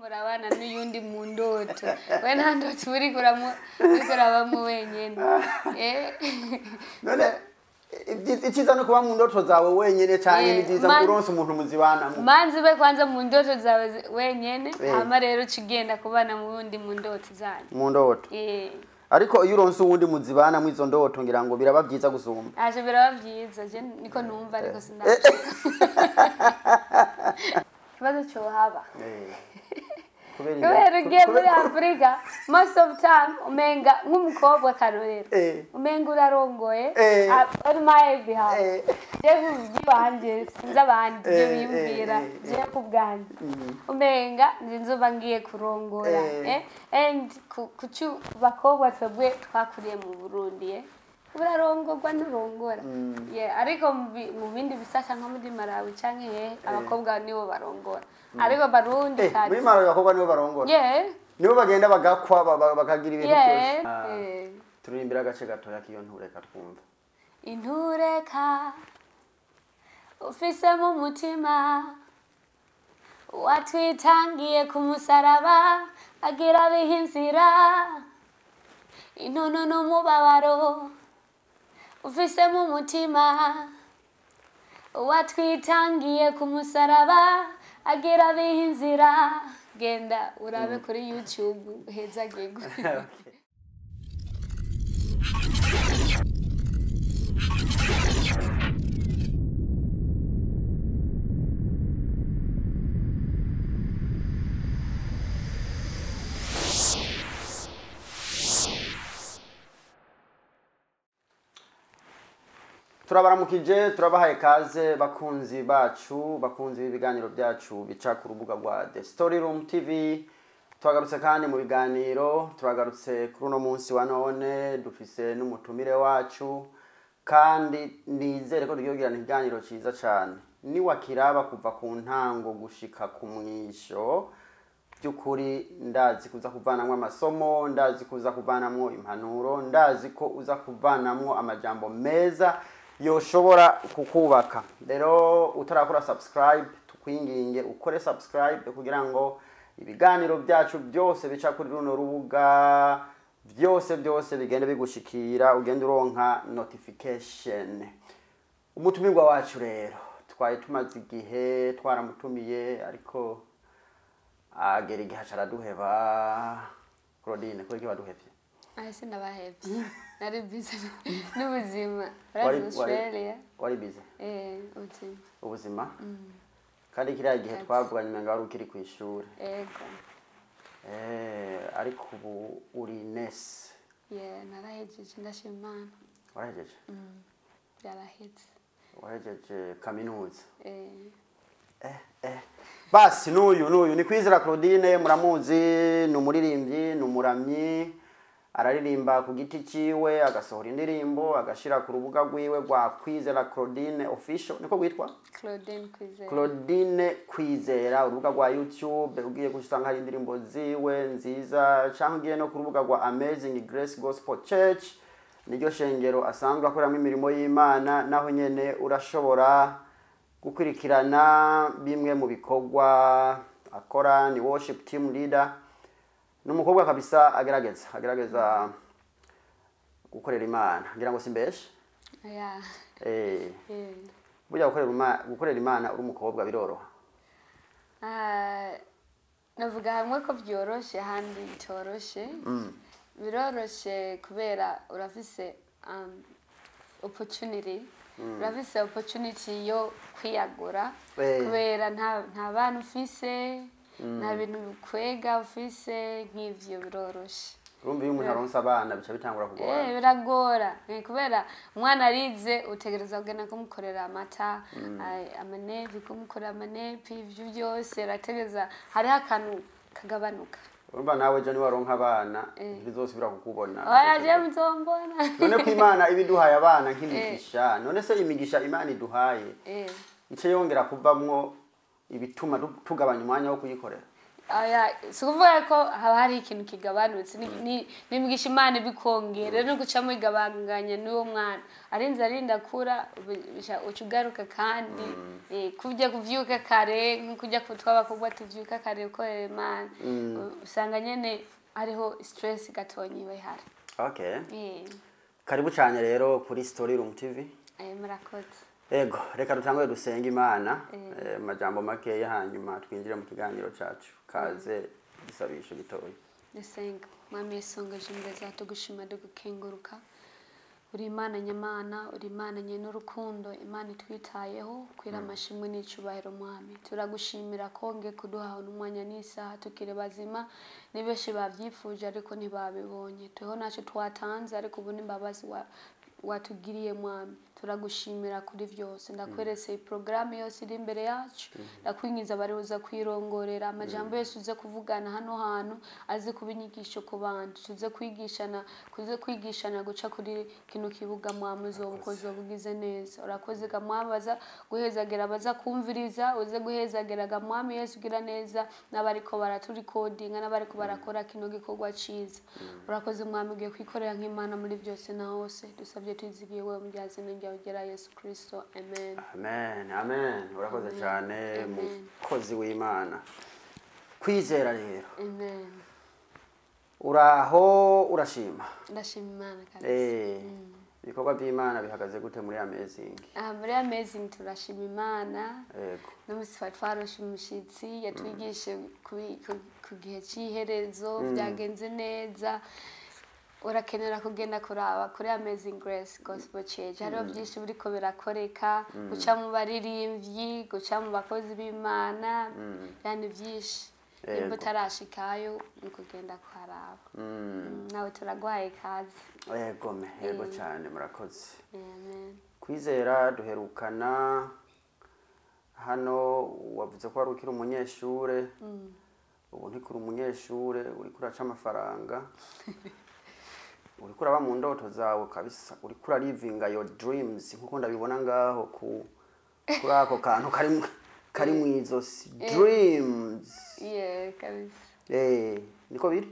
murabana n'uyundi mu ndoto we nta ndoto uri kurabamo wenyene none icyiza no kuba mu ndoto zawe wenyene cyane ni byiza kuronsa umuntu muzibana manzi be kwanza mu ndoto zawe wenyene hama rero cigenda kubana mu wundi mu ndoto zanyu mu ndoto ariko iyo uronse uwundi muzibana mu izo ndoto ngira ngo biraba byiza gusumba aje biraba byiza je niko numva ariko sindaje kibazo cyo haba kubera ugiye muri Afrika most of time umenga nk'umukobwa karorero umenga urarongoye ari my behalf jewe byibanje sinza abandi byo biyumvira je kubwanje umenga nzoba ngiye kurongora and kucu bakobwa twebwe twakuriye mu Burundi urarongorwa n'urongora ariko mu bindi bisasha nka muri Malawi canke abakobwa nibo barongora ariko Barundi kandi muri Malawi abakobwa nibo barongora nibo bagenda bagakwa bakagira ibintu byose turirimbira agace gatoya kiyo ntureka twumva intureka ufise mu mutima watwitangiye ku musaraba agira bihinzira intono n'umubabaro ufise mu mutima watwitangiye ku musaraba agira bihinzira genda urabe kuri YouTube heza gego turabaramukije turabahaye kaze bakunzi bacu bakunzi b'ibiganiro byacu bica ku rubuga rwa The Story Room TV twagarutse kandi mu biganiro turagarutse kuri uno munsi wa none dufise n'umutumire wacu kandi nizere ko tugiye ikiganiro cyiza cyane ni wakiraba kuva ku ntango gushika ku mwisho by'ukuri ndazi kuza kuvanamwo amasomo ndazi kuza kuvanamwo impanuro ndazi ko uza kuvanamwo amajambo meza yoshobora kukubaka rero utarakora subscribe tukwinginge ukore subscribe kugira ngo ibiganiro byacu byose bica kuri runo rubuga byose bigende bigushikira ugende uronka notification umutumirwa wacu rero twaye tumaze igihe twaramutumiye ariko agera igihe caraduheba Claudine ko igihe waduhevye ahise ndabahevye nari busy n'ubuzima wari busy ubuzima kandi kiriya gihe twavuganye umenga wari ukiri ku ishuri yego ariko ubu uri nesi narahejeje ndashima Imana warahejeje yaraheze wahejeje kaminuza basi n'uyu ni Kwizera Claudine muramuzi ni umuririmbyi ni umuramyi araririmba ku giti ciwe agasohora indirimbo agashira ku rubuga rwiwe rwa Kwizera Claudine official niko gwitwa Claudine Kwizera urubuga rwa YouTube ugiye gusanga hari indirimbo ziwe nziza cyangwa ugiye no ku rubuga rwa Amazing Grace Gospel Church niryo shengero asanzwe akoramo imirimo y'Imana naho nyene urashobora gukurikirana bimwe mu bikorwa akora ni worship team leader numukobwa kabisa agerageza gukorera Imana ngira ngo simbeshe burya gukorera Imana uri umukobwa biroroha navuga hamwe ko byoroshe handi bitoroshe biroroshe kubera urafise opportunity yo kwiyagura kubera nta bantu ufise nta bintu kwega ufise nk'ivyo biroroshe urumva iyo umuntu aronsa abana bica bitangura kugora biragora kubera umwana arize utegereza kugenda kumukorera amata amanepi kumukorera amanepi ivyo byose rategereza hariho akantu kagabanuka urumva nawe je ni waronka abana ntizosubira kukubona aje muzombona none ko Imana ibiduhaye abana nk'imigisha none se imigisha Imana iduhaye ice yongera kuvamwo ibituma tugabanya umwanya wo kuyikorera aya sukuvuga ko haba hari ikintu kigabanutse nimugisha Imana bikongera no guca mu igabanganya n'uwo mwana arinze arinda kura ucugaruka kandi kujya kuvyuka kare nk'ukujya twabakobwa tuvyuka kare ukorera Imana usanga nyene hariho stress gatonyiwe hari. Okay. Karibu cyane rero kuri Story Room TV. Murakoze. Ego, reka dutangwe dusenga Imana, majambo make hanyuma twinjire mu kiganiro cyacu. Kaze gisabisho gitoyi. Dusenga, Mwami Yesu imbere zacu gushima dukenguruka. Uri Imana nyamana, uri Imana n'urukundo, Imana twitayeho kwira amashimwe n'icubahiro Mwami. Turagushimira konge kuduha n'umwanya n'isaha tukire bazima, nibeshi bavyifuje ariko ntibabibonye. Tuho naco twatanze ariko ubu nimbabazi watugiriye Mwami. Turagushimira kuri vyose ndakwerese program yose iri imbere yacu ndakwingiza baribuza kwirongorera amajambo yose uze kuvugana hano hantu azi kubinyigisho ku bandi tuze kwigishana guca kuri kino kibuga Mwami uzobukoze bugize neza urakoze ga Mwami guhezagera baza kumviriza uze guhezagera ga Mwami Yesu gira neza nabariko baraturi coding nabariko barakora kino gikorwa ciza urakoze Mwami ugiye kwikorera nk'Imana muri byose na hose dusabye tuzigiye wewe mujyaze ugera Yesu Kristo amen amen urakoze cyane mukozi w'Imana kwizera rero amen uraho urashima ndashima Imana kabisa ibikorwa by'Imana bihagaze gute muri amazing muri amazing turashima Imana yego n'umusifa twaroshe umushitsi yatwigishe ku gihe cy'iherezo byagenze neza urakenera kugenda kuraba kuri Amazing Grace Gospel Church hariho byinshi buriko birakoreka guca mu baririmbyi guca mu bakozi b'Imana yani byinshi imbo tarashikayo ukugenda kwaraba nawe turagwaye kazi yego cyane murakoze amen kwizera duherukana hano wavuze ko ari ukiri umunyeshure ubu ntikuri umunyeshure uri kuraca amafaranga uri kuraba mu ndoto zawe kabisa uri kura living your dreams nkuko ndabibona ngaho kuri ako kantu kari mu izosi dreams kabisa niko biri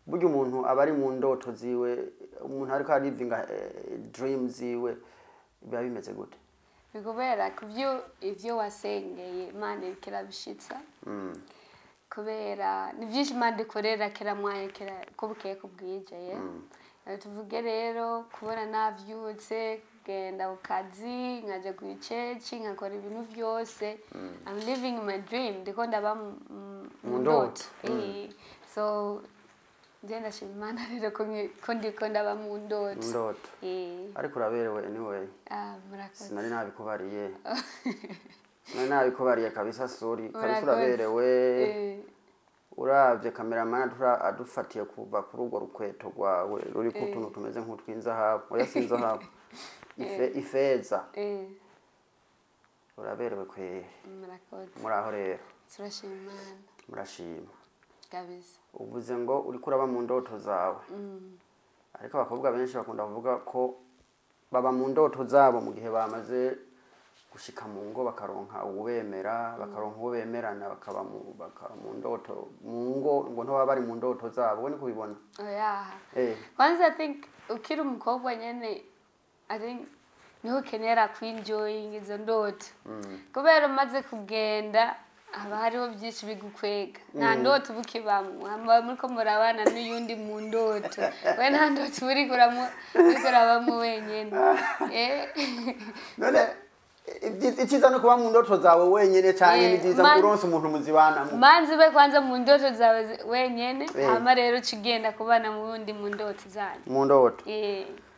burya umuntu aba ari mu ndoto ziwe umuntu ariko living dreams ziwe biba bimeze gute bigobera kuvyo ivyo wasengeye Imana ikirabishitsa kubera ni byinshi Imana ikorera kera mwaye kera ko bukeye kubwije tuvuge rero kubona navyutse genda ukazi nkaje ku church nkakora ibintu byose I'm living my dream ndiko ndaba mu ndoto so genda shimana rero ko ndiko ndaba mu ndoto ariko uraberewe anyway murakoze sinari nabikubariye nabikubariye kabisa sorry kabisa uraberewe uravye cameraman adufatiye kuva kuri urwo rukweto rwawe ruri ku tuntu tumeze nk'utwinzahabu oya sinzahabu ifeza uraberewe kwe murakoze muraho rero turashima Imana murashima kabisa uvuze ngo uri kuraba mu ndoto zawe ariko abakobwa benshi bakunda kuvuga ko baba mu ndoto zabo mu gihe bamaze gushika mu ngo bakaronka ubemera bakaronka ubemerana bakaba mu ndoto mu ngo ngo nto bari mu ndoto zabo ubone kubibona once I think ukiri umukobwa nyene I think niho kenera kwinjoying izo ndoto kubera umaze kugenda haba hariho byinshi bigukwega nta ndoto bukibamwe muriko murabana n'uyundi mu ndoto we nta ndoto uri kurabamwe wenyene none ikiza no kuba mu ndoto zawe wenyene cyane ni byiza kuronsa umuntu muzibana manzi be kwanza mu ndoto zawe wenyene hama rero cigenda kubana mu wundi mu ndoto zanyu mu ndoto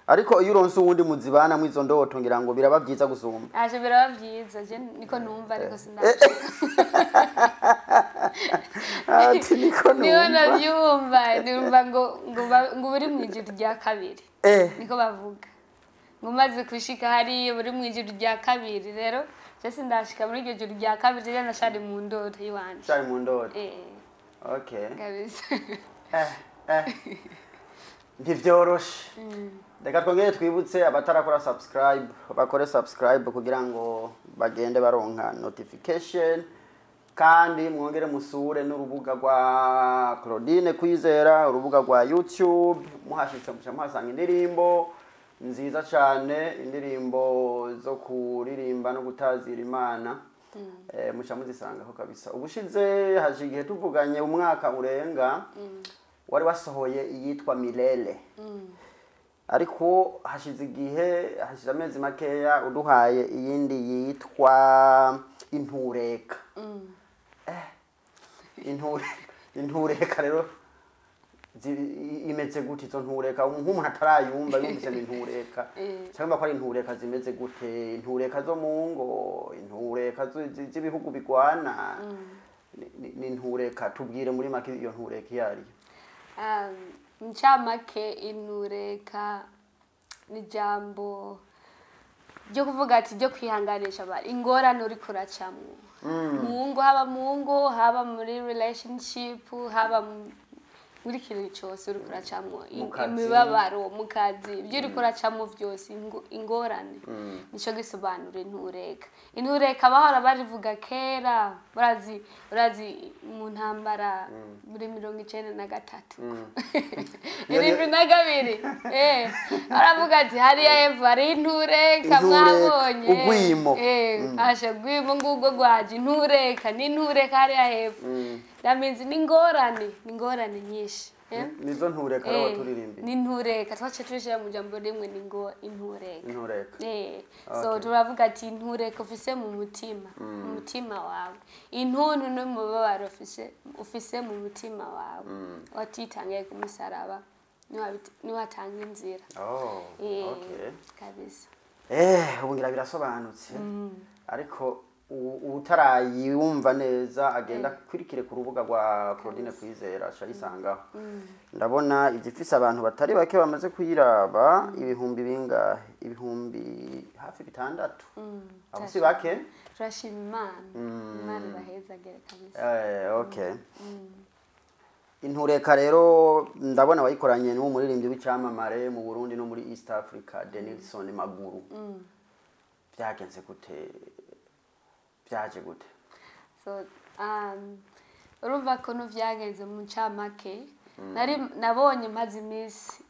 ariko iyo uronse uwundi muzibana mu izo ndoto ngira ngo biraba byiza gusumba aje biraba byiza je niko numva ariko sindaje ati niko numva numva ngo buri mu ijuru rya kabiri niko bavuga ngo maze kushika hari buri mu ijuru rya kabiri rero je sindashika muri iryo juru rya kabiri je nashari mu ndoto yiwanje cyari mu ndoto okay kabisa ntivyoroshe reka twongere twibutse abatarakora subscribe bakore subscribe kugira ngo bagende baronka notification kandi mwongere musure n'urubuga rwa Claudine Kwizera, urubuga rwa YouTube, muhashitse muhasanga indirimbo nziza cyane, indirimbo zo kuririmba no gutazira Imana. Muca muzisangaho kabisa. Ubushize haje igihe tuvuganye umwaka urenga, wari wasohoye iyitwa Milele. Ariko hashize igihe, hashize amezi makeya uduhaye iyindi yitwa Intureka. Intureka rero imeze gute izo ntureka? Nk'umuntu atarayumva yumvise intureka cyangwa ko ari intureka zimeze gute? Intureka zo mu ngo, intureka z'ibihugu bigwana, ni intureka. Tubwire muri make iyo ntureka iyari. Ncamake intureka ni jambo ryo kuvuga ati ryo kwihanganisha abantu ingorane uri kuracamwo mu ngo, haba muri relationship, haba muri kintu cyose uri kuracamwo, imibabaro mu kazi, ibyo uri kuracamwo byose, ingorane. Nico gisobanura intureka. Intureka bahora barivuga kera, urazi mu ntambara muri 1993 22 aravuga ati hariya Eva ari intureka mwabonye ugwimo asha gwimo ngubwo gwaje intureka ni intureka hariya Eva. That means ni ingorane nyinshi. Nizo ntureka rero turirimbi. Ni intureka twace tujira mu jambo rimwe ni ngo intureka. So turavuga ati intureka ufise mu mutima wawe. Intuntu no mu babaro ufise mu mutima wawe. Watitangiye ku musaraba ni watanga inzira. Okay. Kabisa. Ubungira birasobanutse. Ariko utarayumva neza agenda kwirikire ku rubuga rwa Claudine Kwizera shayisangaho. Ndabona igifise abantu batari bake bamaze kuyiraba, ibihumbi bingahe? Ibihumbi hafi 6. Abo si bake? Turashima Imana baheza gere kabisa. Okay. Intureka rero ndabona wayikoranye n'umuririmbyi w'icamamare mu Burundi no muri East Africa, Denilson Maguru. Byagenze gute? Byaje gute? So urumva ko no vyagenze mu ncamake nabonye maze imisi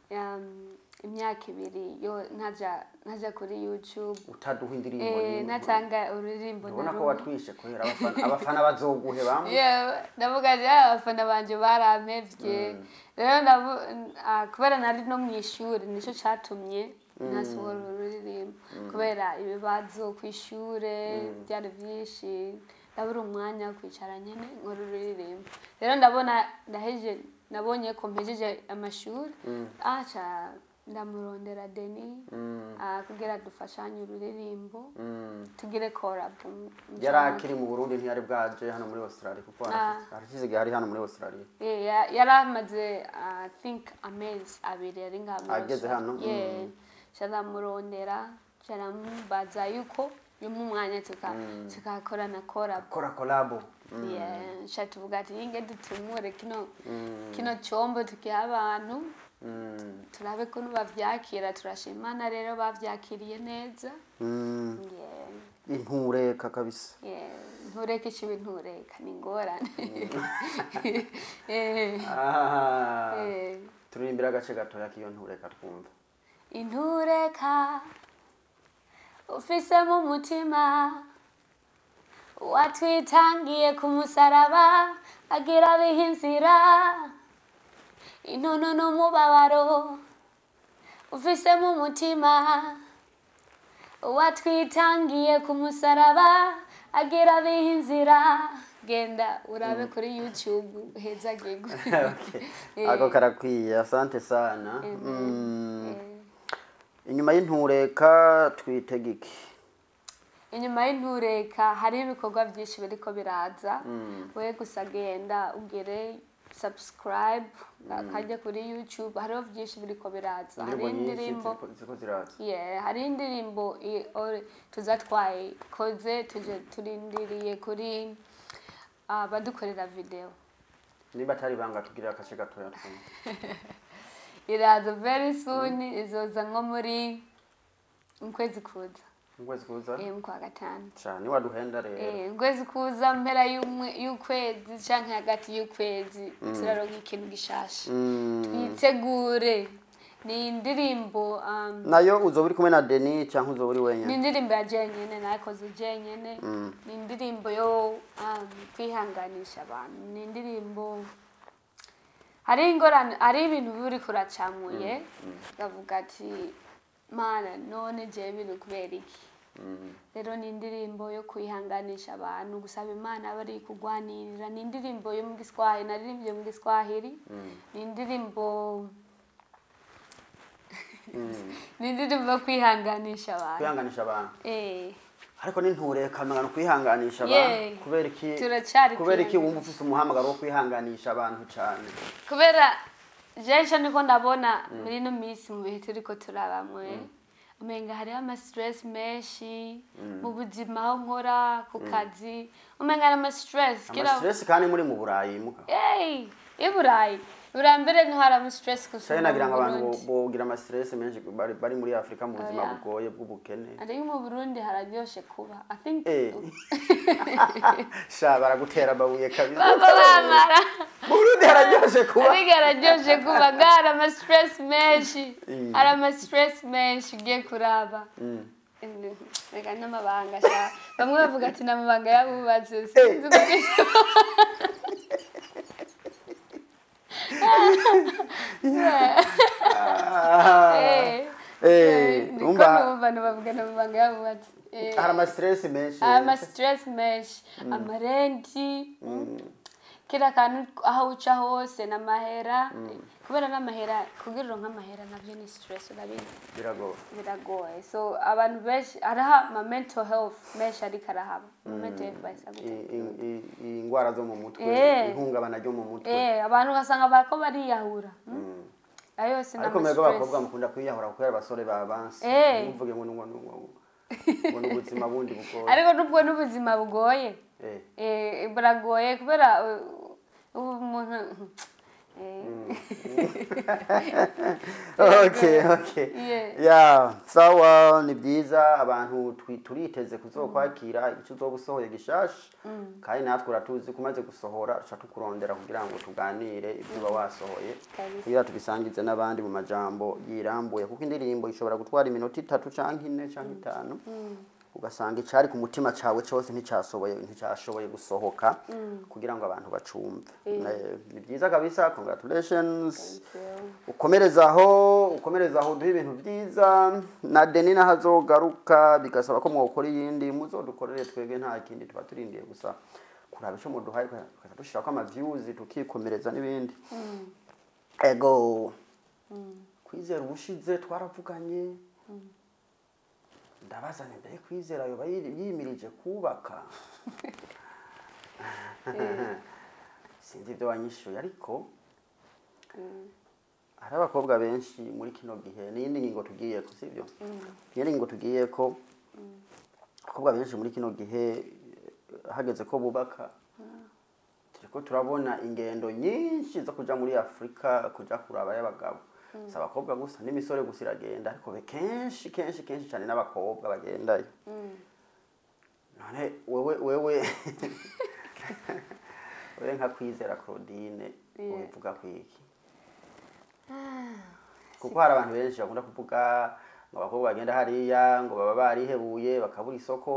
imyaka 2 yo ntaja kuri YouTube utaduha indirimbo natanga uririmbo ubona ko watwishe kohera abafana bazoguhe bamwe. Ndavuga abafana banje barampevye rero kubera nari no mwishuri nico catumye nasohora ururirimbo kubera ibibazo kwishure byari byinshi, ndabura umwanya wo kwicara nyene nkora ururirimbo. Rero nabonye ko mpejeje amashuri acha ndamurondera Deni kugira dufashanye ururirimbo tugire collab. Yarakiri mu Burundi ntiyari bwaje hano muri Australia kuko arashyize hari hano muri Australia. Yaramaze I think amezi 2 ari ngamwe ageze hano. Sharamurondera sharambaza yuko y'umwanya tukakorana collab. Shatuvuga ati inge dutumure kino cyombo tukiha abantu turabe ko bavyakira. Turashimana rero bavyakiriye neza. Intureka kabisa. Intureka ikibi intureka ni ingorane. Turirimbira agace gatoya k'iyo ntureka twumva. Intureka ufise mu mutima watwitangiye ku musaraba agira bihinzira intono n'umubabaro ufise mu mutima watwitangiye ku musaraba agira bihinzira. Genda urabe kuri YouTube heza gego. Ako karakwiye, asante sana. Inyuma y'intureka twitegiki. Inyuma y'intureka hari ibikorwa byinshi biriko biraza. We gusa genda ugere subscribe kajya kuri YouTube, hariho byinshi biriko biraza. Hari indirimbo ziko ziraza. Hari indirimbo tuzatwaye koze turindiriye kuri badukorera video. Niba atari banga tugira akace gatoya twumva. Iraza very soon, izoza nko muri ukwezi kuza. Ukwezi kuza mu kwa gatanu cyane waduhenda rero ukwezi kuza mpera y'ukwezi canke hagati y'ukwezi turaronka ikintu gishasha twitegure ni indirimbo nayo uzoba uri kumwe na Deni cyangwa uzoba uri wenyine ni indirimbo ya jenyene nakoze jenyene ni indirimbo yo kwihanganisha abantu ni indirimbo hari ingorane ari ibintu biri kuracamuye bavuga ati mana none je ibintu kubera iki rero ni indirimbo yo kwihanganisha abantu gusaba Imana bari kugwanirira ni indirimbo yo mu Giswahili naririmbye mu Giswahili ni indirimbo ni indirimbo kwihanganisha abantu ariko n'intureka mangana kwihanganisha abantu kubera iki wumva ufite umuhamagaro wo kwihanganisha abantu cyane kubera jeje niko ndabona muri no minsi mu bihe turiko turabamwe umenga hari ama stress menshi mu buzima aho nkora ku kazi umenga ama stress kandi muri mu Burayi muka iburayi urambere ntwara ama stress kusoma nagira ngo abantu bogira ama stress menshi bari muri Afrika mu buzima bugoye bw'ubukene ari mu Burundi hararyoshe kuba I think sha baragutera babuye kabisa bamara mu Burundi hararyoshe kuba hararyoshe kuba gara ama stress menshi ara ama stress menshi giye kuraba reka n'amabanga sha bamwe bavuga ati n'amabanga yabubatse ama stress menshi amarenti kila kantu aho uca hose n'amahera kubera n'amahera kugira nk'amahera navyo ni stress urabizi biragoye so abantu benshi araha ma mental health menshi ari karahaba mental health bayisaba ingwara zo mu mutwe ihungabana ryo mu mutwe abantu gasanga barako bariyahura ayo sina ariko mwebwe abakobwa mukunda kwiyahura kuko abasore babanse muvuge ngo n'ubuzima bundi bugoye ariko nubwo n'ubuzima bugoye buragoye kubera umuntu okay sawa ni byiza abantu turiteze kuzokwakira icyo uzobusohoye gishasha kandi natwe uratuzi kumaze gusohora uca tukurondera kugira ngo tuganire ibyo wasohoye kugira tubisangize n'abandi mu majambo yirambuye kuko indirimbo ishobora gutwara iminota 3 canke 4 canke 5 ugasanga icari ku mutima cawe cyose nticyashoboye gusohoka kugira ngo abantu bacumve ni byiza kabisa congratulations ukomerezaho duhe ibintu byiza na Deni nahazogaruka bigasaba ko mwokora yindi muzodukorere twebwe nta kindi tuba turindiye gusa kuraba ico muduhaye dushira ko ama views tukikomereza n'ibindi ego Kwizera ubushize twaravuganye ndabazanye mbere Kwizera yo yimirije kubaka sinzi ibyo wanyishuye ariko hari abakobwa benshi muri kino gihe n'iyindi ngingo tugiye ko sibyo n'iyindi ngingo tugiye ko abakobwa benshi muri kino gihe hageze ko bubaka turiko turabona ingendo nyinshi zo kuja muri Afrika kuja kuraba y'abagabo saba abakobwa gusa n'imisore gusa iragenda ariko kenshi cyane n'abakobwa bagendayo none wewe nka Kwizera Claudine ubivuga kwiki kuko hari abantu benshi bakunda kuvuga ngo abakobwa bagenda hariya ngo baba barihebuye bakabura isoko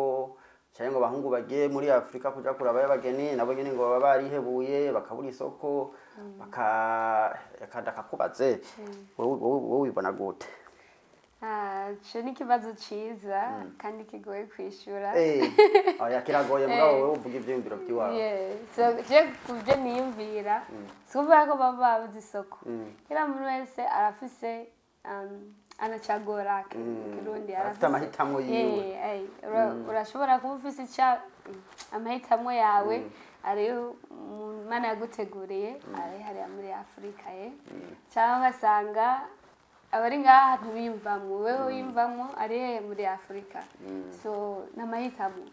cyane ngo bahungu bagiye muri Afrika kuja kuraba y'abageni nabo nyene ngo baba barihebuye bakabura isoko kubaze wowe ubibona gute cyo ni ikibazo cyiza kandi kigoye kwishura kiragoye mugabo wowe uvuga ibyiyumviro by'iwawe je kubyo niyumvira sikuvuga ko baba babuze isoko kila muntu wese arafise anachagora kirundi arafite amahitamo yiwe urashobora kuba ufise amahitamo yawe ariyo Imana yaguteguriye ari hariya muri Afrika cyangwa ugasanga abari ngaha ntibiyumvamwo wewe wiyumvamwo ari muri Afrika so n'amahitamo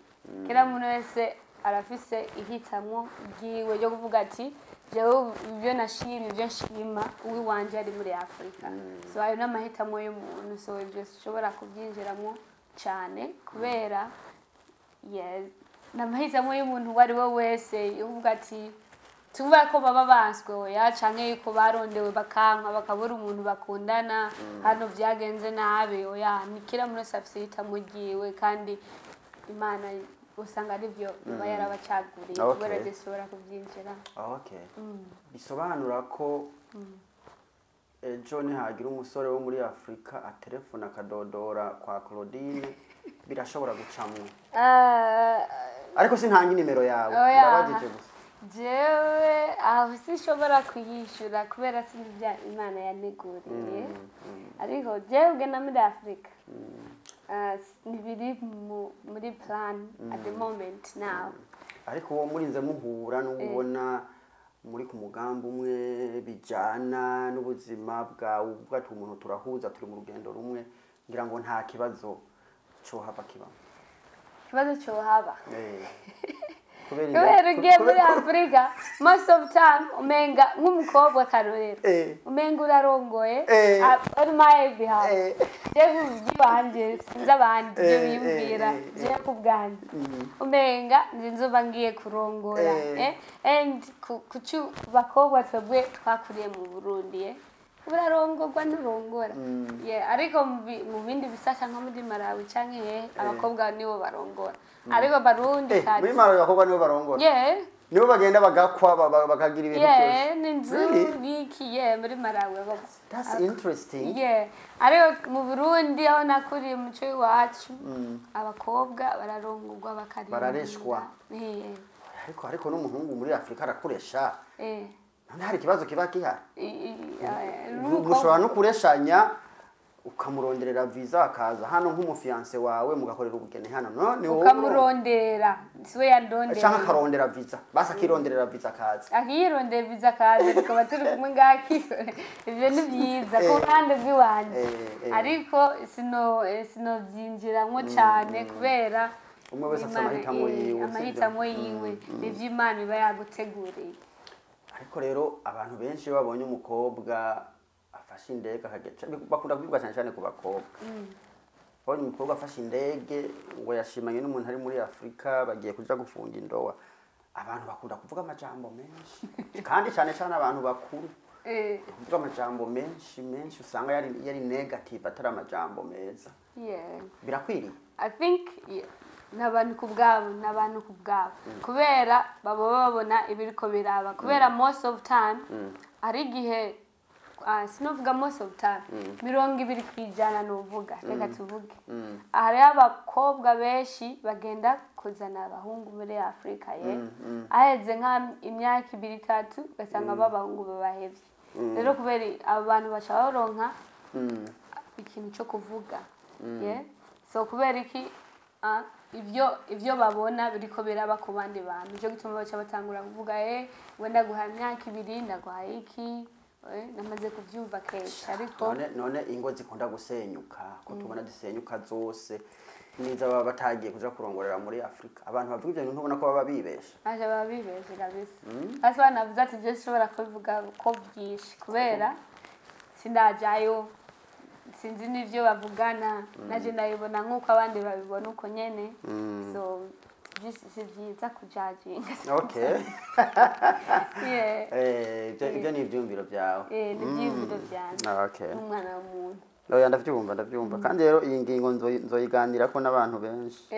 kila muntu wese arafise ihitamo ryiwe ryo kuvuga ati jewe ibyo nashimye ibyo nshima uwi wanje ari muri Afrika so ayo n'amahitamo y'umuntu so ibyo ushobora kubyinjiramo cyane kubera namahitamo y'umuntu wari we wese uvuga ati tuvuga ko baba banswe oya canke yuko barondewe bakanka bakabura umuntu bakundana hano vyagenze nabi oya nikira muri safisita mugiwe kandi Imana usanga ari byo biba yarabacaguriye kubera desora kuvyinjira. Okay. Bisobanura ko ejo nihagira umusore wo muri Afrika atelefona akadodora kwa Claudine birashobora gucamwo. Ariko sintangi nimero yawe ndabajije gusa. Jewe aho sishobora kuyishura kubera sinzi bya Imana yaneguriye. Ariko jewe gena muri Afrika. Nibiri muri plan at the moment now. Ariko uwo murinze muhura n'ubona muri ku mugambi umwe bijana n'ubuzima bwawe ubwatu umuntu turahuza turi mu rugendo rumwe ngira ngo nta kibazo cyo hava kiba. Kibazo cyo haba. Kubera ugiye muri Afrika most of time umenga nk'umukobwa karorero umenga urarongoye ari my behalf jewe byibanje sinza abandi byo biyumvira je kubwanje umenga nzoba ngiye kurongora and kucu bakobwa twebwe twakuriye mu Burundi urarongorwa n'urongora ariko mu bindi bisasha nka muri Malawi canke abakobwa nibo barongora ariko Barundi kandi muri Malawi abakobwa nibo barongora nibo bagenda bagakwa bakagira ibintu byose n'inzu muri Malawi that's interesting ariko mu Burundi aho nakuriye mu cyo iwacu abakobwa bararongorwa bakarinda barareshwa ariko n'umuhungu muri Afrika arakuresha none hari ikibazo kiba kihari mushobora no kureshanya ukamuronderera visa akaza hano nk'umufiance wawe mugakorera ubugene hano none wowe ukamurondera siwe yandondera cyangwa akarondera visa basa kironderera visa akaza akirondera visa akaza tukaba turi kumwe ngaki ibyo ni byiza ko kandi bwiwanje ariko sino byinjiramo cyane kubera umwe wese amahitamo yiwe nivyo Imana iba yaguteguriye. Ariko rero abantu benshi babonye umukobwa afashe indege akageca bakunda kuvuga cyane ku bakobwa. Bonye umukobwa afashe indege ngo yashimanye n'umuntu ari muri Afrika bagiye kuja gufunga indoa. Abantu bakunda kuvuga amajambo menshi kandi cyane abantu bakuru. Kuvuga amajambo menshi usanga yari negative atari amajambo meza. Birakwiriye. I think n'abantu kubwabo kubera babona ibiriko biraba kubera most of time ari gihe sinovuga most of time 20% n'uvuga reka tuvuge hari abakobwa benshi bagenda kuzana abahungu muri Afrika aheze nka imyaka 2-3 basanga babahungu babahevye rero kubera abantu bacabaronka ikintu cyo kuvuga so kubera iki ivyo babona biriko biraba ku bandi bantu cyo gituma baca batangura kuvuga wenda guhamya kibiri ndaguhaye iki namaze kuvyumva kenshi ariko none ingo zikunda gusenyuka ko tubona disenyuka zose niza baba batagiye kuja kurongorera muri Afrika abantu bavuga ivyo ntubona ko baba bibesha aje baba bibesha kabisa aswa navuze ati je shobora kuvuga ko byinshi kubera sindajayo sinzi n'ivyo bavugana naje ndabibona nkuko abandi babibona uko nyene so si byiza kujajinga. Okay. Ibyo ni ibyumviro byawe. Ni ibyumviro byanjye. Okay. Umwana w'umuntu. Oya ndavyumva kandi rero iyi ngingo nzoyiganira ko n'abantu benshi.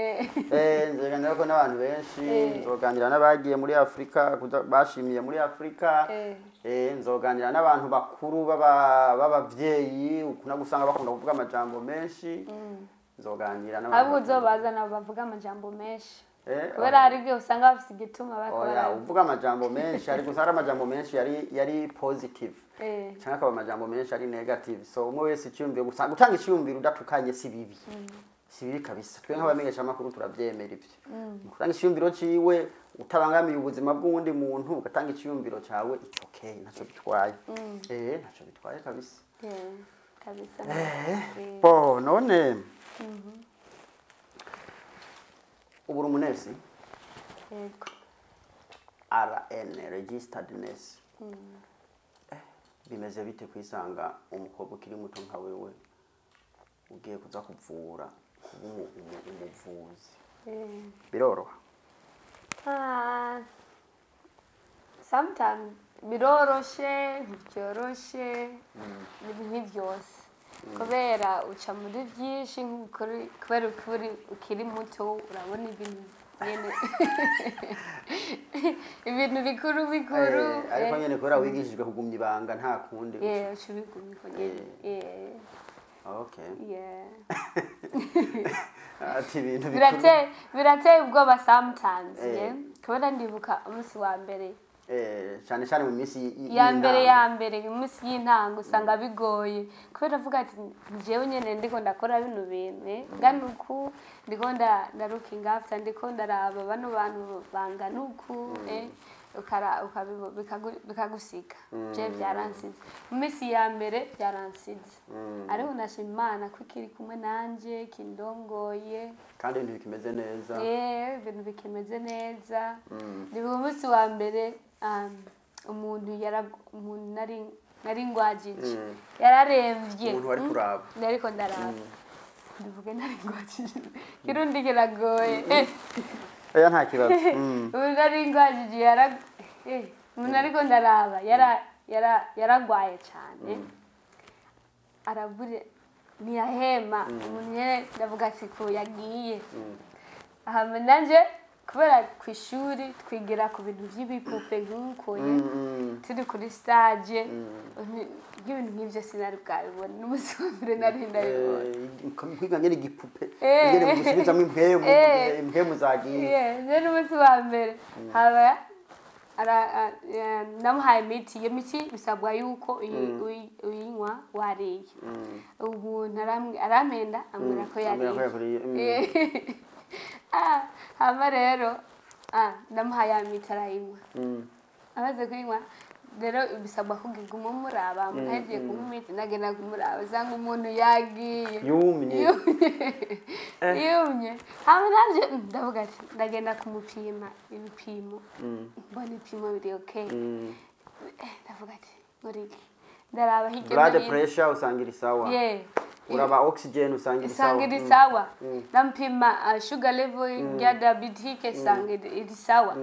Nzoyiganira ko n'abantu benshi nzoganira n'abagiye muri Afrika bashimiye muri Afrika. Nzoganira n'abantu bakuru b'abavyeyi ukuna gusanga bakunda kuvuga amajambo menshi. Nzoganira n'abantu. Abo uzobazana bavuga amajambo menshi. Kubera ari byo usanga bafite igituma bakora. Uvuga amajambo menshi ariko usanga amajambo menshi yari positive. Cyangwa akaba amajambo menshi ari negative. So umwe wese icyumviro gutanga icyumviro udatukanye si bibi. Si bibi kabisa. Twe nk'abamenyesha amakuru turabyemera ibyo. Gutanga icyumviro ciwe utabangamiye ubuzima bw'undi muntu ugatanga icyumviro cyawe it's okay naco bitwaye. Naco bitwaye kabisa. Kabisa. Bo none. Ubura umunesi? Yego. RN, registered nurse. Bimeze bite kwisanga umukobwa ukiri muto nka wewe ugiye kuza kuvura kuba umuvuzi biroroha sometimes biroroshe ntibyoroshe ntibyose kubera uca muri byinshi kubera ukiri muto urabona ibintu nyene ibintu bikuru ariko nyene kubera wigishijwe kugumya ibanga nta kundi ushubigumya ko nyene okay ati ibintu birateye ubwoba sometimes kubera ndibuka umunsi wa mbere cyane cyane mu minsi ya mbere mu minsi y'intango usanga bigoye kubera avuga ati jewe nyene ndiko ndakora bino bintu ganuku ndiko ndarukinga after ndiko ndaraba bano bantu banganuku bikagusiga je byaransize mu minsi ya mbere byaransize ariko nashima Imana ko ikiri kumwe nanje kindongoye kandi ibintu bikimeze neza ibintu bikimeze neza ndi mu munsi wa mbere umuntu nari ngwajije yararemvye umuntu wari kuraba ariko ndaraba ndivuge nari ngwajije kirundi kiragoye oya nta kibazo umuntu nari ngwajije umuntu ariko ndaraba yaragwaye cyane arabure ntiyahema umuntu nyene ndavuga ati ko yagiye aha nanje kubera ku ishuri twigira ku bintu by'ibipupe nk'ukoye turi kuri stage ibintu nk'ibyo sinari bwabibona n'umunsi wa mbere nari ndabibona kwiga nyene igipupe nyene gusubizamo impemu zagiye n'umunsi wa mbere haba namuhaye imiti iyo miti bisabwa yuko uyinywa wariye umuntu arampenda ambwira ko yariye hama rero ndamuhaye ya miti arayinywa amaze kuyinywa rero bisabwa kuguma umuraba mutagiye kunywa imiti ndagenda kumuraba usanga umuntu yagiye yumye hama nanje ndavuga ati ndagenda kumupima ibipimo mbona ibipimo biri okay ndavuga ati ngoriki ndaraba hirya blood pressure usangira sawa uraba oxygen usangira sawa ndampima sugar level ya diabetic usangira sawa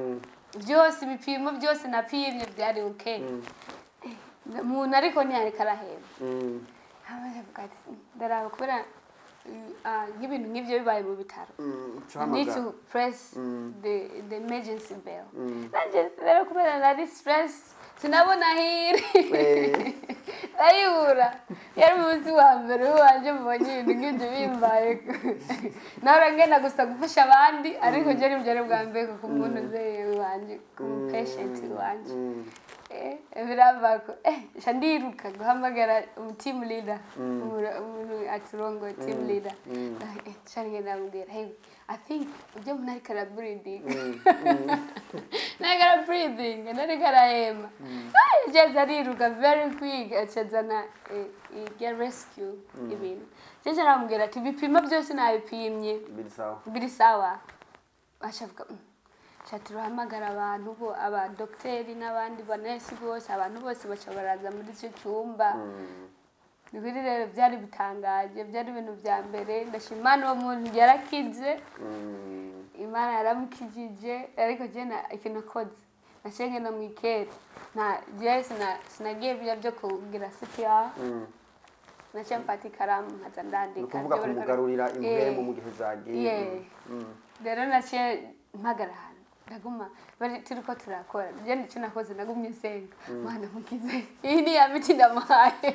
byose ibipimo byose napimye byari okay umuntu ariko ntiyareka araheba ndavuga ati ndaraba kubera nk'ibintu nk'ibyo bibaye mu bitaro need to press the emergency bell rero kubera nari stress sinabona hiri ayura yari umunsi wa mbere wanje mbonye ibintu nk'ibyo bimbaye nawe ngenda gusa gufasha abandi ariko je nibyo bwa mbere ku muntu wanje ku patient wanje birabako shandiruka guhamagara team leader umuntu aturongo team leader shanje namubwira hey I think ujye munari kara breathing nagara breathing nari karahema je ariruka very quick acazana get rescue ibintu je naramubwira ati bipima byose nabipimye biri sawa ashavuga Chaturahamagara abantu bo aba docteur n'abandi banesi bose abantu bose baca baraza muri cyo cyumba bibiri rero byari bitangaje byari ibintu bya mbere ndashimana uwo muntu yarakize Imana yaramukijije ariko je na ikintu koze nashenge na mwikere na Jesse na sinagiye byo kugira CPR nacha mpati karamu haza ndandika kuvuga kumugarurira impemu mu gihe zagiye rero nache mpagarahana ndaguma bari turiko turakora je ndico nakoze nagumye senga Mana mukize iyi ni yabiti ndamaye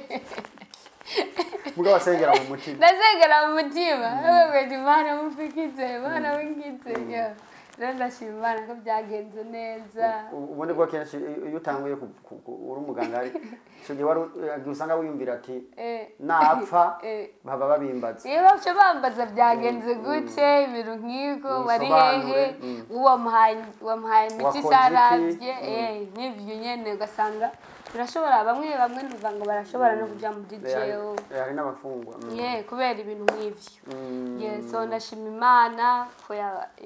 mugabo asengera mu mutima ndasengera mu mutima wewe Mana mufikize Mana wingize rero ndashimana ko byagenze neza ubone bwo kenshi iyo utanguye uri umuganga ari cyo gihe wari usanga wiyumvira ati napfa baba babimbaza iyo bacho bambaza byagenze gute ibintu nkiko wari hehe uwo muhaye imiti saravye n'ibyo nyene ugasanga birashobora bamwe numva ngo barashobora no kuja muri jail hari n'abafungwa kubera ibintu nk'ivyo so ndashima Imana ko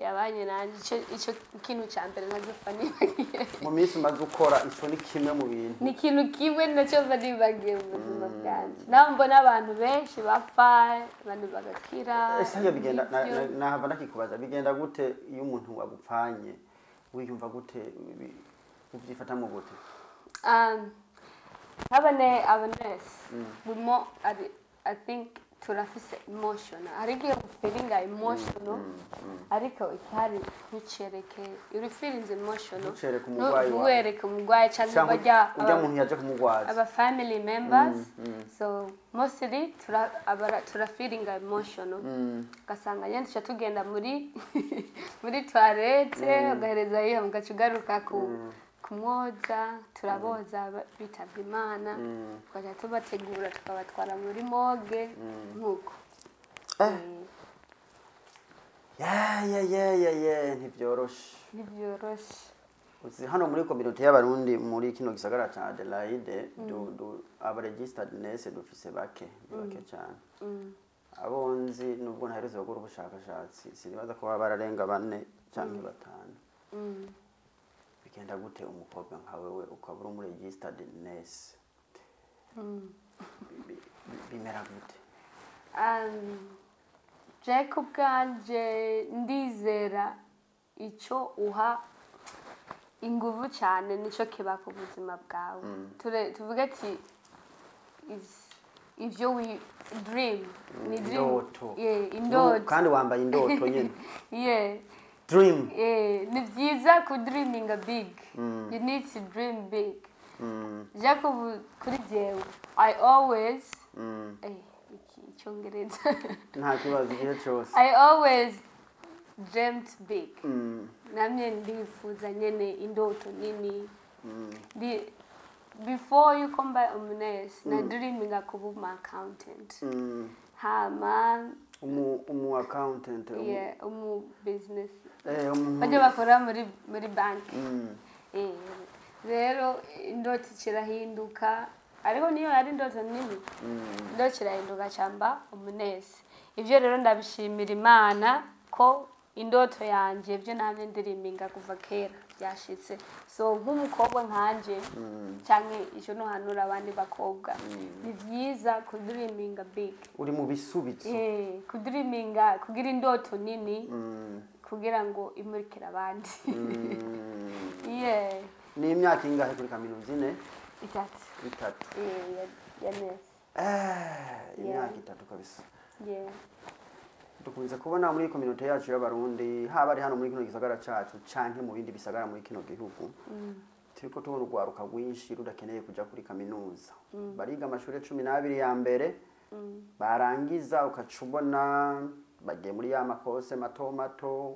yabanye nanje ico kintu ca mbere ntazofa nibagiye mu minsi umaze ukora ico ni kimwe mu bintu ni ikintu kimwe nacyo mba nibagiye mu buzima bwanjye naho mbona abantu benshi bapfa abantu bagakira ese iyo bigenda nahava nakikubaza bigenda gute iyo umuntu wagupfanye wiyumva gute uvyifatamo gute awareness I think turafise emotional ariko feeling emotional ariko itari ntucereke you feelings emotional ntuwereke umugwayi cyangwa bajya ujya muntu yaje kumugwaza aba family members so mostly tura feeling emotional gasanga yandisha tugenda muri toilette ugahereza iyo mugacugaruka kumwoza turaboza bitabye Imana tukajya tubategura tukabatwara muri morgue nkuko ntibyoroshe uzi hano muri community y'abarundi muri kino gisagara ca Adelaide aba registered nurse dufise bake cyane abonzi nubwo ntahereze gukora ubushakashatsi sinibaza ko bararenga 4 cyangwa 5 bigenda gute umukobwa nka wewe ukabura muri registered nurse bimera gute Jacob kanje ndizera ico uha inguvu cyane nico kiba ku buzima bwawe tuvuga ati ivyo we dream ni dream indoto kandi wambaye indoto nyene dream ni byiza ku dreaming big you need to dream big Jacob kuri jewe I always icyongereza nta kibazo igihe cyose I always dreamt big namye ndifuza nyene indoto nini before you come by omnes na dreaming akuba accountant hama accountant business bajya bakora muri bank rero indoto kirahinduka ariko niyo ari indoto nini indoto kirahinduka cyamba umunesi ivyo rero ndabishimira Imana ko indoto yanje byo namye ndirimbinga kuva kera byashitse so nk'umukobwa nkanje cyane ico no hanura abandi bakobwa ni byiza kudirimbinga big uri mu bisubizo kudirimbinga kugira indoto nini kugira ngo imurikira abandi ni imyaka ingahe kuri kaminuza ine 3 imyaka 3 kabisa dukunze kubona muri community yacu y'abarundi haba ari hano muri kino gisagara cacu canke mu bindi bisagara muri kino gihugu turiko tubona urwaruka rwinshi rudakeneye kuja kuri kaminuza bariga amashuri 12 ya mbere barangiza ukacubona bagiye muri ya makose mato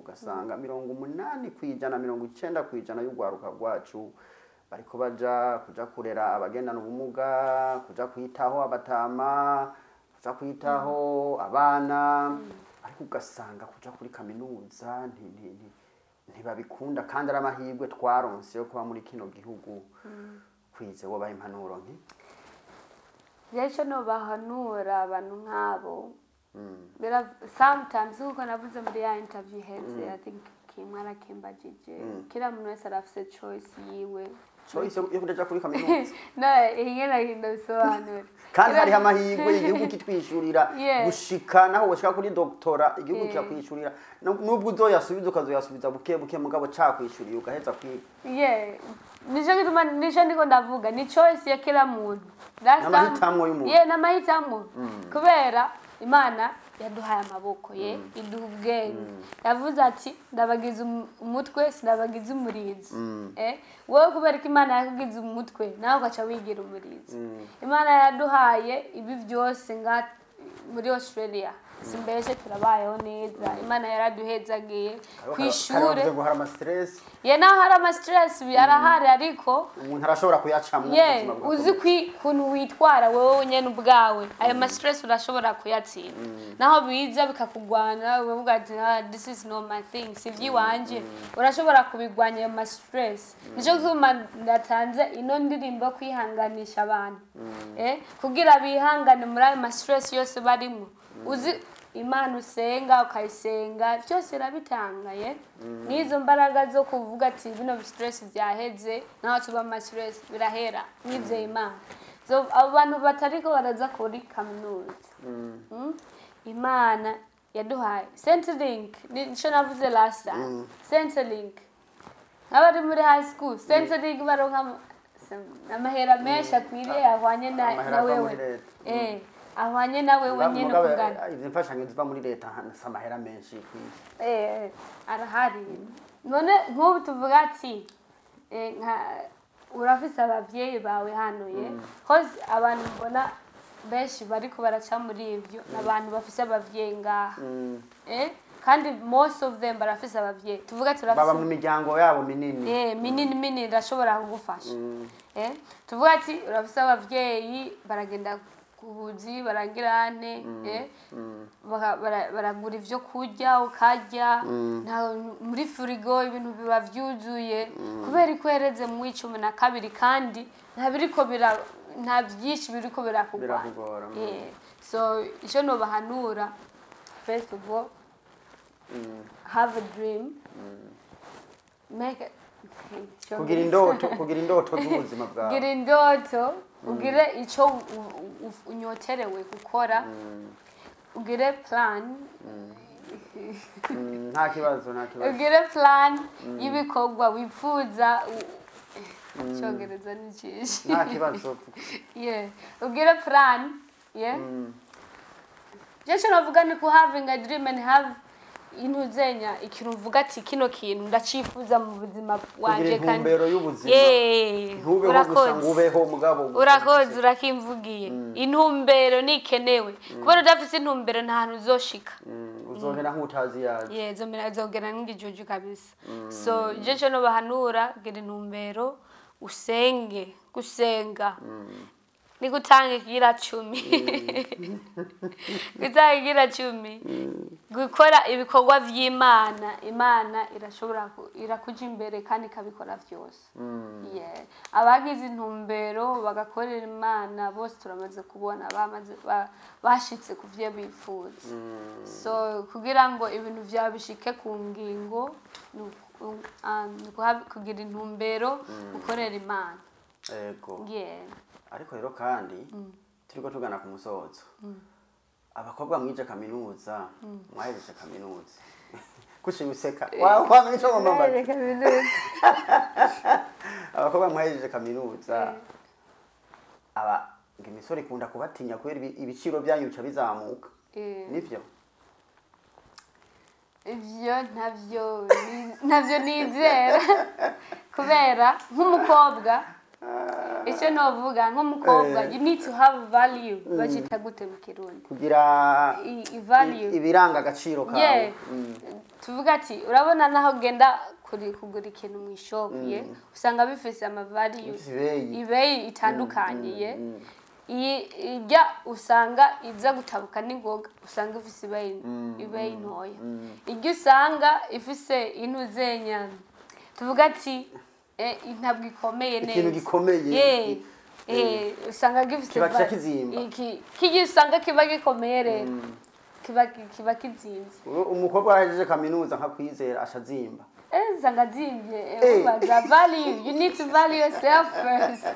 ugasanga 80% kwijana 90% kwijana y'urwaruka rwacu bariko kuja kurera abagendana ubumuga kuja kwitaho abatama kuja kwitaho abana ariko ugasanga kuja kuri kaminuza ntibabikunda kandi ari amahigwe twaronse yo kuba muri kino gihugu kwize wabaye impanuro nki yecho no bahanura abantu nkabo sometimes uko navuze muri ya interview heze I think kimwana kimbajije kila muntu wese arafise choice yiwe choice yo kuja kuri kaminuza ingena hindosobanura kandi hari amahigwe igihugu kitwishurira gushika naho washaka kuri doctora igihugu kyakwishurira nubwo uzoyasubiza ukazoyasubiza buke mugabo cakwishuriye ugaheza kwiga nico ndiko ndavuga ni choice ya kila muntu n'amahitamo y'umuntu n'amahitamo kubera Imana yaduhaye amaboko iduha ubwenge yavuze ati ndabagize umutwe sinabagize umurizo wowe kubera ko Imana yakugize umutwe nawe ugaca wigira umurizo Imana yaduhaye ibi byose muri Australia simbeshe turabayeho neza Imana yaraduhezagiye kwishure guhara ama stress ye naho hari ama stress arahari ariko umuntu arashobora kuyacamwa ubuzima bwawe uzi kuntu witwara wewe nyene ubwawe ayo ma stress urashobora kuyatsinda naho biza bikakugwana uvuga ati this is not my thing sivyi wanje urashobora kubigwanya ayo ma stress nico gituma ndatanze ino ndirimbo kwihanganisha abantu kugira bihangane muri ayo ma stress yose barimo uzi Imana usenga ukayisenga cyose irabitangaye nizo mbaraga zo kuvuga ati bino stress byaheze naho tuba ama stress birahera nivye Imana so abantu batariko baraza kuri kaminuza Imana yaduhaye Centrelink nico navuze last time Centrelink abari muri high school Centrelink baronka amahera menshi akwiriye ahwanye na wewe ahwanye nawe wenyene kugana izi mfashanyo ziva muri leta samahera menshi arahari none nk'ubu tuvuga ati urafise abavyeyi bawe hano cause abantu mbona benshi bariko baraca muri ivyo n'abantu bafise abavyeyi ngaha kandi most of them barafise abavyeyi tuvuga turafise baba mu miryango yabo minini minini irashobora kugufasha tuvuga ati urafise abavyeyi baragenda kubuzi barangirane baragura ivyo kurya ukarya muri furigo ibintu biba vyuzuye kubera ikwereze mu 12 kandi nta byinshi biriko birakugwa so ico no bahanura first of all have a dream make kugira indoto z'ubuzima bwawe kugira indoto ugire ico unyoterewe gukora ugire plan nta kibazo ugire plan y'ibikorwa wifuza cyongereza n'icyishi nta kibazo ugire plan je navuga ni ku having a dream and have intuzenya ikintu uvuga ati kino kintu ndacifuza mu buzima wanje kandi intumbero y'ubuzima ntubeho gusa ngubeho mugabo urakoze urakimvugiye intumbero nikenewe kubera udafise intumbero nta hantu uzoshika uzogera nk'utazi yaje zogera nk'igijuju kabisa so je no bahanura gira intumbero usenge gusenga ni gutanga igira 10 gutanga igira 10 gukora ibikorwa vy'Imana Imana irashobora irakuja imbere kandi kabikora vyose abagize intumbero bagakorera Imana bose turamaze kubona bashitse kuvye bifuza so kugira ngo ibintu vyabishike ku ngingo kugira intumbero gukorera Imana yego ariko rero kandi turiko tugana ku musozo abakobwa mwije kaminuza mwahejeje kaminuza kushibuseka wamenye ico ngomba abakobwa mwahejeje kaminuza imisoro ikunda kubatinya kubera ibiciro byanyu bica bizamuka nivyo ivyo ntavyo nizera kubera nk'umukobwa icyo novuga nk'umukobwa you need to have value bacita gute mu Kirundi kugira value ibiranga agaciro kawe tuvuga ati urabona naho genda kugura ikintu mu shop usanga bifise ama value ibeyi itandukanye ijya usanga iza gutabuka n'ingoga usanga ifise ibeyi ntoya ijya usanga ifise intuzenya tuvuga ati intabwo ikomeye neza ikintu gikomeye usanga gifite kiba kizimba kigi usanga kiba gikomeye rero kiba kizimba umukobwa arahejeje kaminuza nka Kwizera ashazimba usanga zimvye ubaza value you need to value yourself first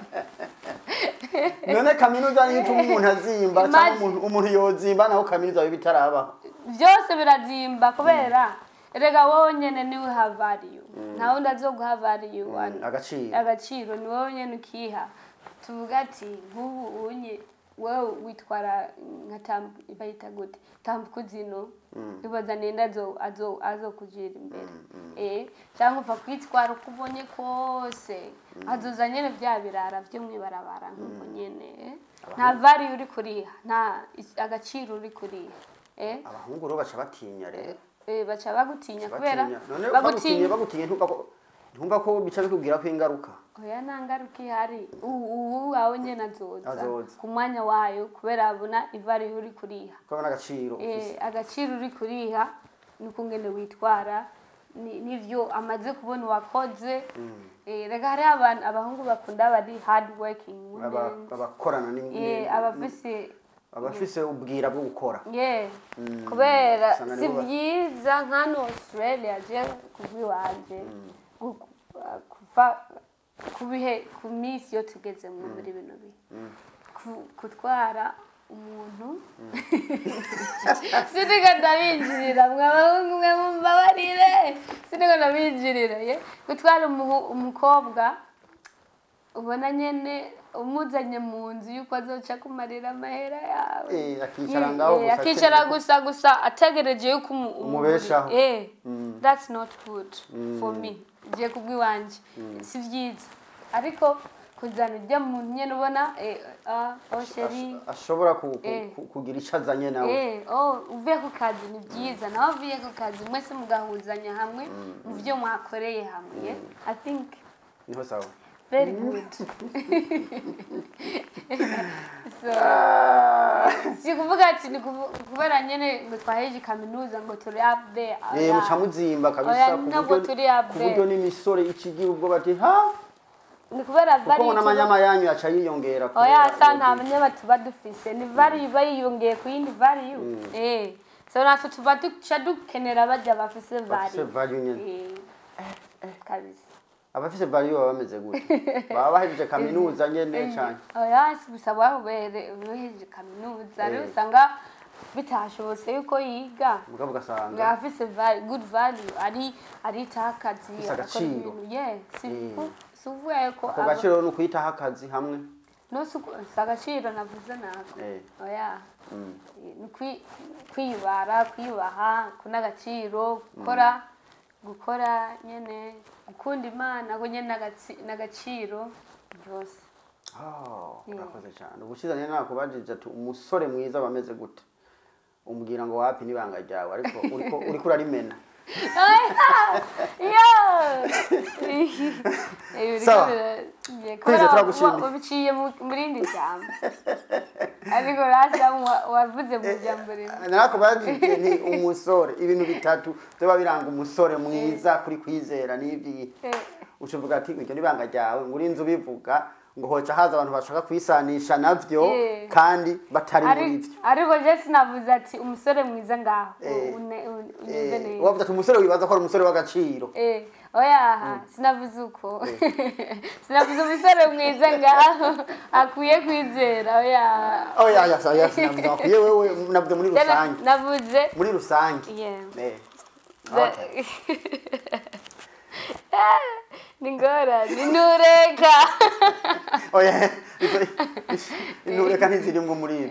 none kaminuza ni umuntu azimba cyangwa umuntu yozimba naho kaminuza bitaraba byose birazimba kubera erega wowe nyene niwe have value naho ndazoguha value agaciro ni wowe nyene ukiha tuvuga ati nk'ubu unye wewe witwara nka bayita gute tambukuzino ibaza nenda azo kujira imbere cyangwa upfa kwitwara ukubonye kose azoza nyene bya birara byo mwibarabara nk'uko nyene nta value uri kuriha nta agaciro uri kuriha abahungu rero baca batinya rero baca bagutinya kubera bagutinya ntumva ko bica bikubwira ko ingaruka oya nta ngaruka ihari ubu wawe nyene azoza ku mwanya wayo kubera abona ivari uri kuriha kubona agaciro agaciro uri kuriha nuko ngene witwara nivyo amaze kubona wakoze rega hari abahungu bakunda bari hard working abakorana abafise ubwira bwo gukora kubera si byiza nk'ano Australia je kubwiwanje kuva ku minsi yo tugeze muri bino kutwara umuntu sinigeze ndabinjirira mwabahungu mwe mumbabarire sinigeze ndabinjirira gutwara umukobwa ubona nyene umuzanye mu nzu yuko azoca kumarira amahera yawe akicara gusa ategereje yuko umubeshaho that's not good for me je kubwiwanje si byiza ariko kuzana ujya mu nyene ubona sheri ashobora kugira icyo azanye nawe uvuye ku kazi ni byiza nawe uvuye ku kazi mwese mugahuzanya hamwe mu byo mwakoreye hamwe I think niho sawa very good so si kuvuga ati ni kubera nyene ngo twaheje kaminuza ngo turi up there mucamuzimba kabisa ku buryo n'imisore ikigira ubwo bati ha ni kubera vari kuko n'amanyama yanyu yaca yiyongera sa nta manyama tuba dufise ni vari bayiyongeye ku yindi vari so natwe tuba dukenera bajya bafise vari nyene kabisa abafise vari baba bameze gute baba bahejeje kaminuza nyene cyane si bisaba bahejeje kaminuza rero usanga bitashobotse yuko yiga mugabo ugasanga afise good value ari takazi akora ibintu suvuye ko ako gaciro no kwitaho akazi hamwe no sagaciro navuze nako kwiyubaha kunagaciro gukora nyene gukunda Imana ko nyene nagaciro byose urakoze cyane ubushizanye nakubajije ati umusore mwiza bameze gute umbwira ngo wapi nibanga ryawe ariko uriko urarimena Kwiza turagushimira ubiciye muri indi jambo ariko rasa wavuze mu jambo rimwe narakubajije ni umusore ibintu bitatu byo biranga umusore mwiza kuri Kwizera nibyi ucuvuga ati ibyo nibanga ryawe nguri inzu bivuga ngo hoca haza abantu bashaka kwisanisha navyo kandi batari muri ivyo ariko je sinavuze ati umusore mwiza ngaho unyumve neza wavuze ati umusore wibaza ko ari umusore w'agaciro sinavuze uko sinavuze umusore mwiza ngaho akwiye Kwizera sinavuze akwiye wewe navuze muri rusange navuze muri rusange Ningora, intureka. Intureka ntiziri ngo muri ibi.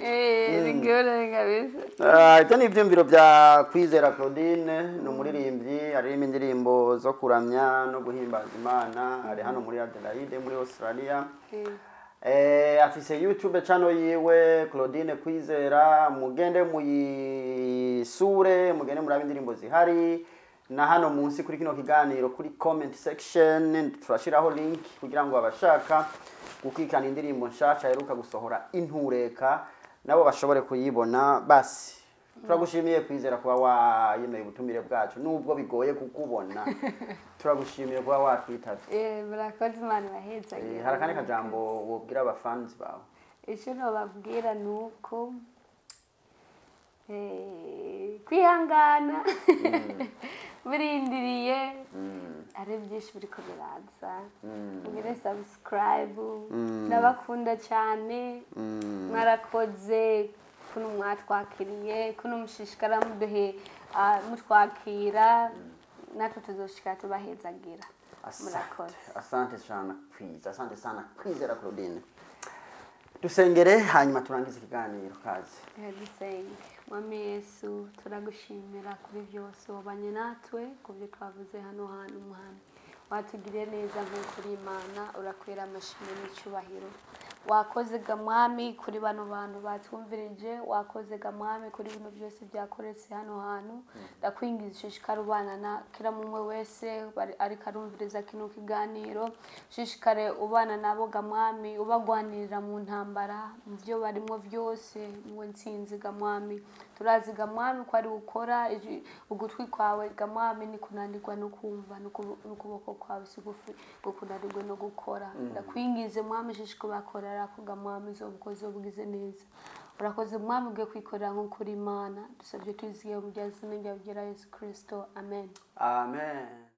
Ningora kabisa. Ibyo ni ibyumviro bya Kwizera Claudine, ni umuririmbyi, aririmba indirimbo zo kuramya no guhimbaza Imana, ari hano muri Adelaide muri Australia. Afise YouTube channel yiwe Claudine Kwizera, mugende muyisure, mugende murabe indirimbo zihari. Na hano munsi kuri kino kiganiro kuri comment section turashiraho link kugira ngo abashaka gukikana indirimbo nshasha heruka gusohora intureka nabo bashobore kuyibona basi turagushimiye Kwizera kuba wayemeye ubutumire bwacu nubwo bigoye kukubona turagushimiye kuba watwitavye murakoze Imana baheza harakane kajambo wobwira abafans bawe icyo babwira nuko kwihangana birindiriye ari byinshi biriko biraza mugire subscribe ndabakunda cyane mwarakoze kuno mwatwakiriye kuno mushishikara muduhe mutwakira natwe tuzoshika tubahezagira murakoze asante sana Kwiza asante sana Kwizera Claudine dusengere hanyuma turangize ikiganiro kazi dusenge Mwami Yesu turagushimira kuri byose wabanye natwe kubyo twavuze hano Mwami watugiriye neza nk'ukuri Imana urakwera amashimwe n'icyubahiro wakoze gamwami kuri bano bantu batumvirije wakoze gamwami kuri bino byose byakoretse hano hantu ndakwingiza shishikara ubana na kira mumwe wese ari karumviriza kino kiganiro shishikare ubana nabo gamwami ubagwanirira mu ntambara mu byo barimo byose mwe nsinzi gamwami turazi gamwami ko ari gukora ugutwi kwawe gamwami ni kunanirwa no kumva n'ukuboko kwawe sigufi gukunanirwa no gukora ndakwingize mwami shishiko bakora arakuga mwami zo bukoze bugize neza urakoze mwami bwe kwikorera nko kuri Imana dusabye tuziye mu byazina bya Yesu Kristo amen amen.